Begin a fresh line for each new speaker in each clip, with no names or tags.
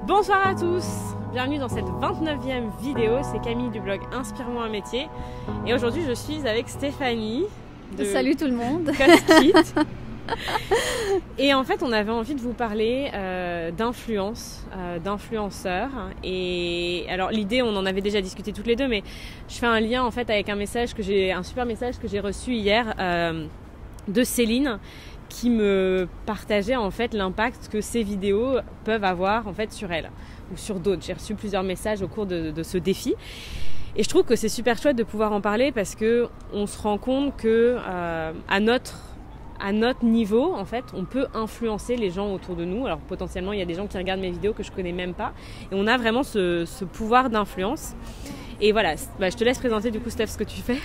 Bonsoir à tous, bienvenue dans cette 29e vidéo, c'est Camille du blog Inspire-moi un métier et aujourd'hui je suis avec Stéphanie de
Salut tout le monde.
CostKit. Et en fait on avait envie de vous parler d'influence, d'influenceurs et alors l'idée on en avait déjà discuté toutes les deux mais je fais un lien en fait avec un super message que j'ai reçu hier de Céline qui me partageait en fait l'impact que ces vidéos peuvent avoir en fait sur elle ou sur d'autres. J'ai reçu plusieurs messages au cours de ce défi et je trouve que c'est super chouette de pouvoir en parler parce que on se rend compte que à notre niveau en fait on peut influencer les gens autour de nous. Alors potentiellement il y a des gens qui regardent mes vidéos que je connais même pas et on a vraiment ce pouvoir d'influence. Et voilà, je te laisse présenter du coup Steph ce que tu fais.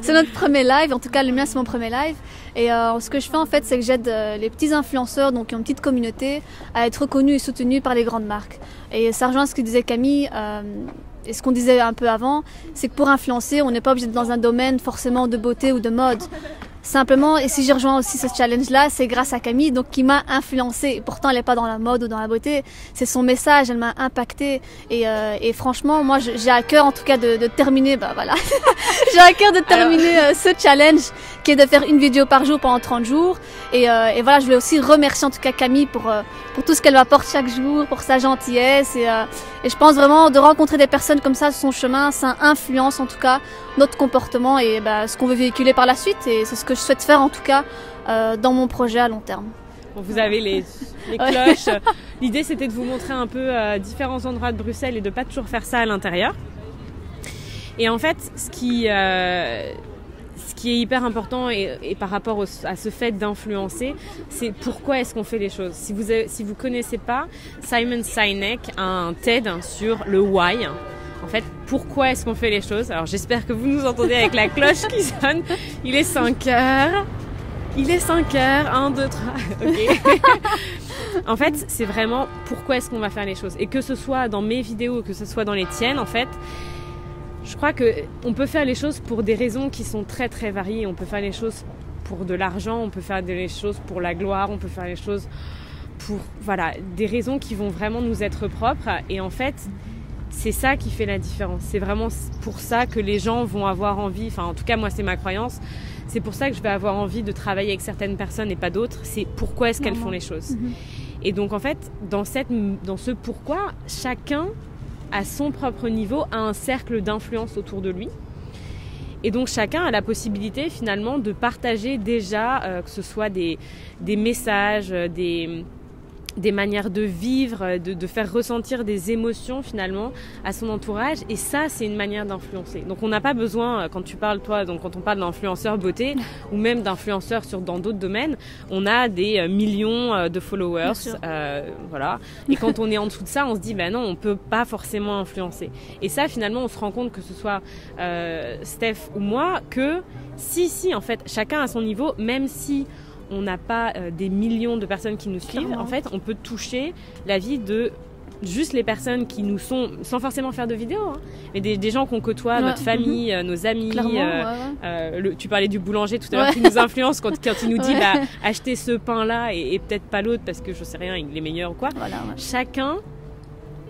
C'est notre premier live, en tout cas le mien c'est mon premier live. Et ce que je fais en fait c'est que j'aide les petits influenceurs, donc qui ont une petite communauté, à être reconnus et soutenus par les grandes marques. Et ça rejoint ce que disait Camille et ce qu'on disait un peu avant, c'est que pour influencer on n'est pas obligé d'être dans un domaine forcément de beauté ou de mode. Simplement, et si j'ai rejoint aussi ce challenge-là, c'est grâce à Camille, donc qui m'a influencée. Pourtant, elle n'est pas dans la mode ou dans la beauté, c'est son message, elle m'a impactée. Et franchement, moi, j'ai à cœur en tout cas de terminer, j'ai à cœur de terminer ce challenge qui est de faire une vidéo par jour pendant 30 jours. Et voilà, je voulais aussi remercier en tout cas Camille pour tout ce qu'elle m'apporte chaque jour, pour sa gentillesse. Et je pense vraiment de rencontrer des personnes comme ça sur son chemin, ça influence en tout cas notre comportement et ce qu'on veut véhiculer par la suite. Et c'est ce que je souhaite faire en tout cas dans mon projet à long terme.
Bon, vous avez les cloches. L'idée c'était de vous montrer un peu différents endroits de Bruxelles et de pas toujours faire ça à l'intérieur. Et en fait, ce qui est hyper important et par rapport à ce fait d'influencer, c'est pourquoi est-ce qu'on fait les choses. Si vous connaissez pas, Simon Sinek a un TED sur le why. En fait, pourquoi est-ce qu'on fait les choses? Alors j'espère que vous nous entendez avec la cloche qui sonne. Il est 5 heures. 1, 2, 3. Ok. En fait, c'est vraiment pourquoi est-ce qu'on va faire les choses. Et que ce soit dans mes vidéos, que ce soit dans les tiennes, en fait, je crois qu'on peut faire les choses pour des raisons qui sont très très variées. On peut faire les choses pour de l'argent, on peut faire les choses pour la gloire, on peut faire les choses pour des raisons qui vont vraiment nous être propres. Et en fait, c'est ça qui fait la différence. C'est vraiment pour ça que les gens vont avoir envie, enfin en tout cas moi c'est ma croyance, c'est pour ça que je vais avoir envie de travailler avec certaines personnes et pas d'autres. C'est pourquoi est-ce qu'elles font les choses. Et donc en fait, dans ce pourquoi, chacun à son propre niveau a un cercle d'influence autour de lui. Et donc chacun a la possibilité finalement de partager déjà, que ce soit des messages, des manières de vivre, de faire ressentir des émotions finalement à son entourage. Et ça, c'est une manière d'influencer. Donc on n'a pas besoin, quand tu parles toi, donc quand on parle d'influenceurs beauté ou même d'influenceurs dans d'autres domaines, on a des millions de followers, voilà. Et quand on est en dessous de ça, on se dit non, on peut pas forcément influencer. Et ça, finalement, on se rend compte que ce soit Steph ou moi, que si en fait, chacun à son niveau, même si on n'a pas des millions de personnes qui nous suivent. En fait, on peut toucher la vie de juste les personnes qui nous sont, sans forcément faire de vidéos, mais des gens qu'on côtoie, notre famille, nos amis. Tu parlais du boulanger tout à l'heure qui nous influence quand il nous dit achetez ce pain-là et peut-être pas l'autre parce que je sais rien, il est meilleur ou quoi. Chacun,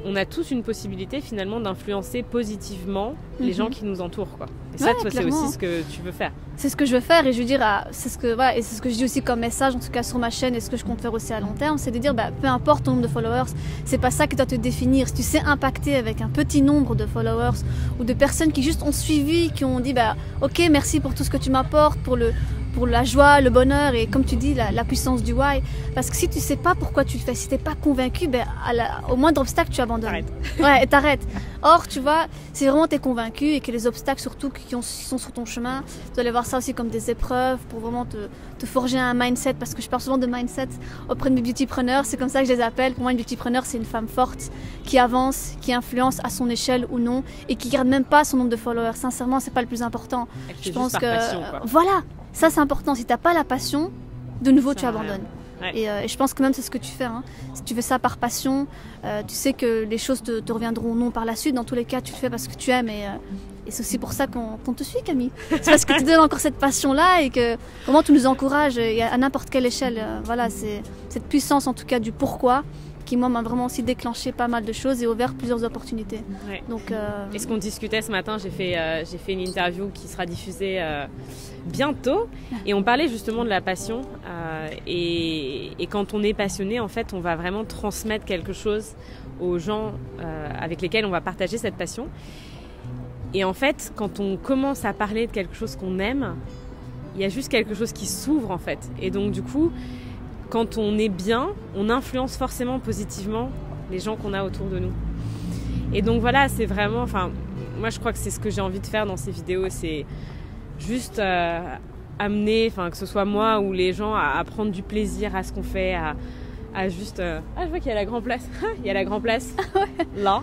on a tous une possibilité finalement d'influencer positivement les gens qui nous entourent, quoi. Et ça, toi, c'est aussi ce que tu veux faire.
C'est ce que je veux faire et je veux dire, c'est ce que je dis aussi comme message, en tout cas sur ma chaîne et ce que je compte faire aussi à long terme, c'est de dire, peu importe ton nombre de followers, c'est pas ça qui doit te définir. Si tu sais impacter avec un petit nombre de followers ou de personnes qui juste ont suivi, qui ont dit, ok, merci pour tout ce que tu m'apportes, pour la joie, le bonheur et comme tu dis, la puissance du why. Parce que si tu sais pas pourquoi tu le fais, si t'es pas convaincu, au moindre obstacle, tu abandonnes. Ouais, t'arrêtes. Or, tu vois, si vraiment t'es convaincu et que les obstacles surtout qui sont sur ton chemin, tu dois aller voir ça aussi comme des épreuves pour vraiment te forger un mindset. Parce que je parle souvent de mindset auprès de mes beautypreneurs, c'est comme ça que je les appelle. Pour moi, une beautypreneur, c'est une femme forte qui avance, qui influence à son échelle ou non et qui garde même pas son nombre de followers. Sincèrement, c'est pas le plus important.
Je pense que passion, quoi.
Voilà. Ça, c'est important. Si t'as pas la passion, de nouveau, tu abandonnes. Et je pense que même c'est ce que tu fais. Si tu fais ça par passion, tu sais que les choses te reviendront non par la suite. Dans tous les cas, tu le fais parce que tu aimes. Et c'est aussi pour ça qu'on te suit, Camille. C'est parce que tu donnes encore cette passion-là et que vraiment tu nous encourages à n'importe quelle échelle. Voilà, c'est cette puissance en tout cas du pourquoi qui moi m'a vraiment aussi déclenché pas mal de choses et ouvert plusieurs opportunités.
Ouais.
Donc,
Et ce qu'on discutait ce matin, j'ai fait une interview qui sera diffusée bientôt et on parlait justement de la passion et quand on est passionné, en fait, on va vraiment transmettre quelque chose aux gens avec lesquels on va partager cette passion. Et en fait, quand on commence à parler de quelque chose qu'on aime, il y a juste quelque chose qui s'ouvre en fait. Et donc du coup, quand on est bien, on influence forcément positivement les gens qu'on a autour de nous. Et donc voilà, c'est vraiment, enfin, moi je crois que c'est ce que j'ai envie de faire dans ces vidéos, c'est juste amener, enfin que ce soit moi ou les gens, à prendre du plaisir à ce qu'on fait, à juste... Ah, je vois qu'il y a la Grand Place, il y a la Grand Place, là,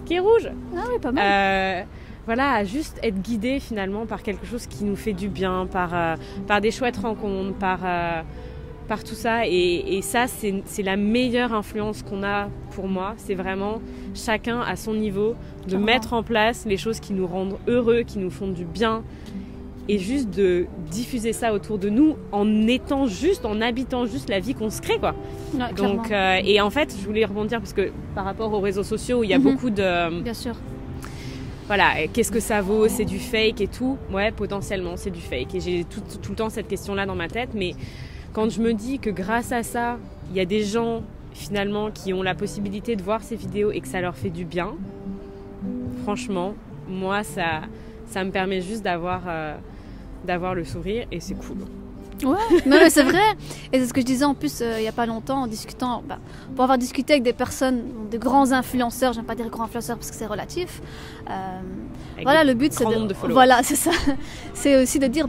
qui est rouge.
Ah oui, pas mal.
Voilà, à juste être guidé finalement par quelque chose qui nous fait du bien, par des chouettes rencontres, par tout ça. Et ça, c'est la meilleure influence qu'on a pour moi. C'est vraiment chacun à son niveau de mettre en place les choses qui nous rendent heureux, qui nous font du bien. Et juste de diffuser ça autour de nous en habitant juste la vie qu'on se crée, quoi.
Ouais,
donc, et en fait, je voulais rebondir parce que par rapport aux réseaux sociaux, il y a beaucoup de...
Bien sûr.
Voilà, qu'est-ce que ça vaut? C'est du fake et tout? Ouais, potentiellement, c'est du fake. Et j'ai tout le temps cette question-là dans ma tête. Mais quand je me dis que grâce à ça, il y a des gens, finalement, qui ont la possibilité de voir ces vidéos et que ça leur fait du bien, franchement, moi, ça me permet juste d'avoir le sourire et c'est cool.
Ouais, mais c'est vrai. Et c'est ce que je disais en plus il n'y a pas longtemps en discutant, pour avoir discuté avec des personnes, des grands influenceurs, j'aime pas dire grands influenceurs parce que c'est relatif. Voilà, le but c'est
de followers.
Voilà, c'est ça. C'est aussi de dire,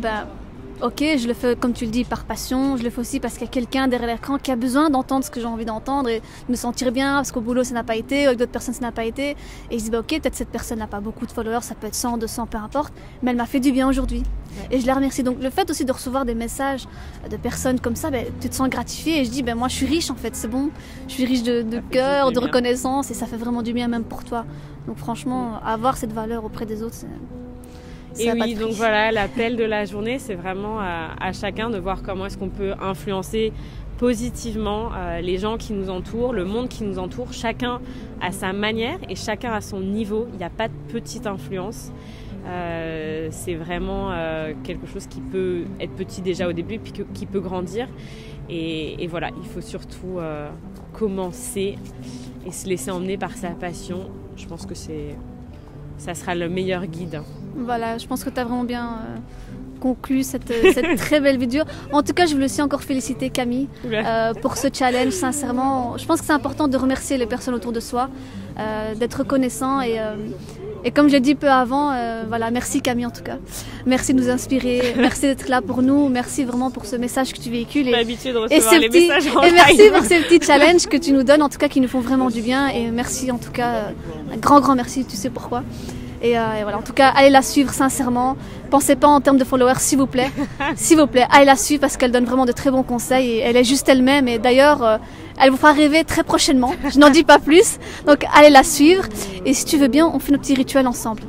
ok, je le fais comme tu le dis par passion, je le fais aussi parce qu'il y a quelqu'un derrière l'écran qui a besoin d'entendre ce que j'ai envie d'entendre et de me sentir bien parce qu'au boulot ça n'a pas été, avec d'autres personnes ça n'a pas été. Et je dis, ok, peut-être cette personne n'a pas beaucoup de followers, ça peut être 100, 200, peu importe, mais elle m'a fait du bien aujourd'hui. Ouais. Et je la remercie. Donc le fait aussi de recevoir des messages de personnes comme ça, tu te sens gratifié et je dis, moi je suis riche en fait, c'est bon, je suis riche de cœur, de reconnaissance et ça fait vraiment du bien même pour toi. Donc franchement, avoir cette valeur auprès des autres, c'est...
Et oui, donc voilà, l'appel de la journée, c'est vraiment à chacun de voir comment est-ce qu'on peut influencer positivement les gens qui nous entourent, le monde qui nous entoure, chacun à sa manière et chacun à son niveau. Il n'y a pas de petite influence. C'est vraiment quelque chose qui peut être petit déjà au début, puis qui peut grandir. Et voilà, il faut surtout commencer et se laisser emmener par sa passion. Je pense que ça sera le meilleur guide.
Voilà, je pense que tu as vraiment bien conclu cette très belle vidéo. En tout cas, je voulais aussi encore féliciter Camille pour ce challenge, sincèrement. Je pense que c'est important de remercier les personnes autour de soi, d'être reconnaissant et comme j'ai dit peu avant, voilà, merci Camille en tout cas. Merci de nous inspirer, merci d'être là pour nous, merci vraiment pour ce message que tu véhicules.
J'ai l'habitude de recevoir les messages en live.
Et merci pour ces petits challenges que tu nous donnes, en tout cas qui nous font vraiment du bien. Et merci en tout cas, un grand merci, tu sais pourquoi. Et voilà, en tout cas, allez la suivre sincèrement. Pensez pas en termes de followers, s'il vous plaît. S'il vous plaît, allez la suivre parce qu'elle donne vraiment de très bons conseils. Et elle est juste elle-même. Et d'ailleurs, elle vous fera rêver très prochainement. Je n'en dis pas plus. Donc, allez la suivre. Et si tu veux bien, on fait nos petits rituels ensemble.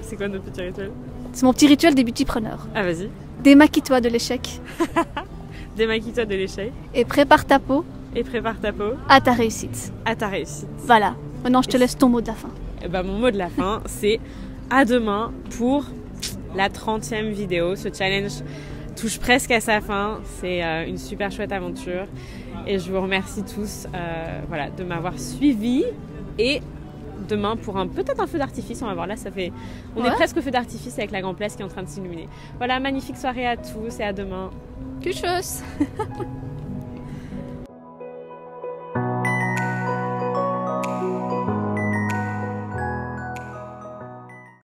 C'est quoi nos petits rituels?
C'est mon petit rituel des beautypreneurs.
Ah, vas-y.
Démaquille-toi de l'échec.
Démaquille-toi de l'échec.
Et prépare ta peau.
Et prépare ta peau.
À ta réussite.
À ta réussite.
Voilà. Maintenant, je te laisse ton mot de la fin.
Mon mot de la fin, c'est à demain pour la 30e vidéo. Ce challenge touche presque à sa fin. C'est une super chouette aventure. Et je vous remercie tous de m'avoir suivi. Et demain pour peut-être un feu d'artifice. On va voir là, on est presque au feu d'artifice avec la Grand Place qui est en train de s'illuminer. Voilà, magnifique soirée à tous et à demain.
Tschüss.